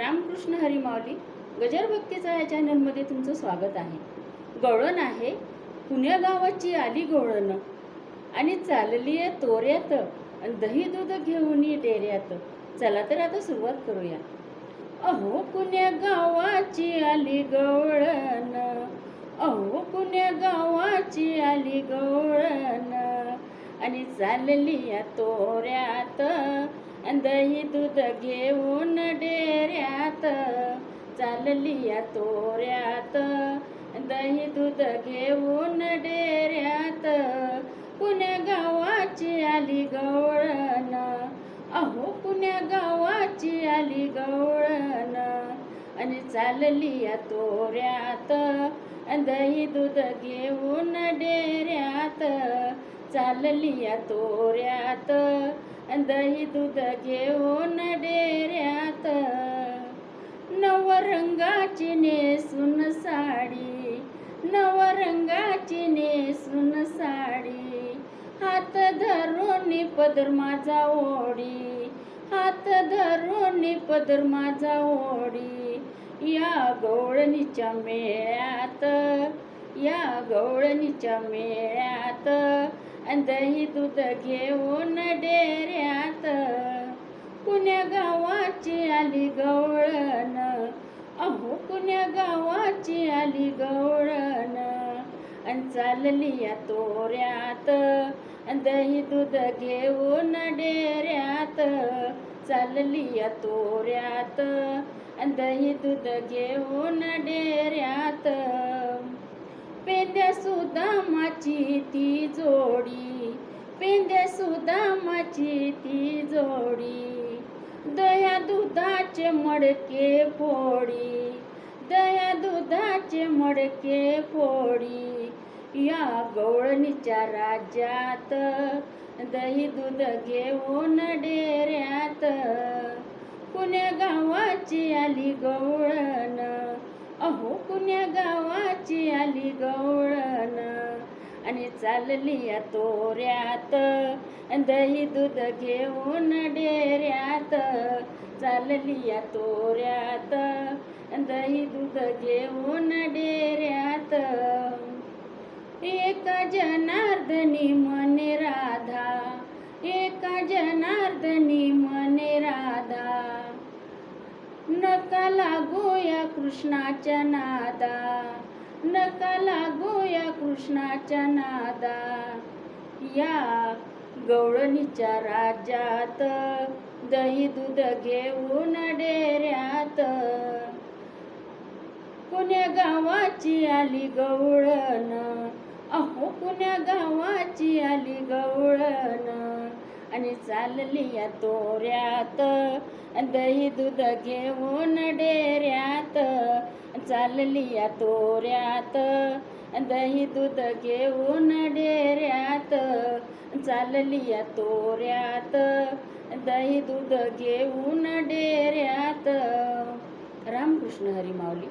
रामकृष्ण हरी माऊली गजर भक्तीचा या चॅनलमध्ये तुमचं स्वागत आहे. गवळण आहे पुण्या गावाची आली गवळण आणि चालली आहे तोऱ्यात आणि दही दूध घेऊन डेऱ्यात. चला तर आता सुरुवात करूया. अहो पुण्या गावाची आली गवळण, अहो पुण्या गावाची आली गवळण आणि चालली या तोऱ्यात दही दूध घेऊन डेऱ्यात. चालली या तोऱ्यात दही दूध घेऊन डेऱ्यात. पुण्या गावाची आली गवळण, अहो पुण्या गावाची आली गवळण आणि चालली या तोऱ्यात दही दूध घेऊन डेऱ्यात. चालली या तोऱ्यात दही दूध घेऊन डेऱ्यात. नवरंगाची नेसून साडी, नवरंगाची नेसून साडी, हात धरून पदर माझा ओढी, हात धरून पदर माझा ओढी. या गवळणीच्या मेळ्यात, या गवळणीच्या मेळ्यात दही दूध घेऊन डेऱ्यात. पुण्या गावाची आली गवळण, अहो पुण्या गावाची आली गवळण आणि चालली या तोऱ्यात दही दूध घेऊन डेऱ्यात. चालली या तोऱ्यात दही दूध घेऊन डेऱ्यात. पेंद्या सुदामाची ती जोडी, पेंद्या सुदामाची ती जोडी, दह्या दुधाचे मडके फोडी, दह्या दुधाचे मडके फोडी. या गवळणीच्या राज्यात दही दूध घेऊन डेऱ्यात. पुण्या गावाची आली गवळण, अहो पुण्या गावाची आली गवळण आणि चालली या तोऱ्यात दही दूध घेऊन डेऱ्यात. चालली या तोऱ्यात दही दूध घेऊन डेऱ्यात. एका जनार्दनी मने राधा, एका जनार्दनी मने राधा, नका लागू या कृष्णाच्या नादा, नका लागू या कृष्णाच्या नादा. या गवळणीच्या राज्यात दही दूध घेऊन डेऱ्यात. पुण्या गावाची आली गवळण, अहो पुण्या गावाची आली गवळण आणि चालली या तोऱ्यात दही दूध घेऊन डेऱ्यात. चालली या तोऱ्यात दही दूध घेऊन डेऱ्यात. चालली या तोऱ्यात दही दूध घेऊन डेऱ्यात. रामकृष्ण हरी माऊली.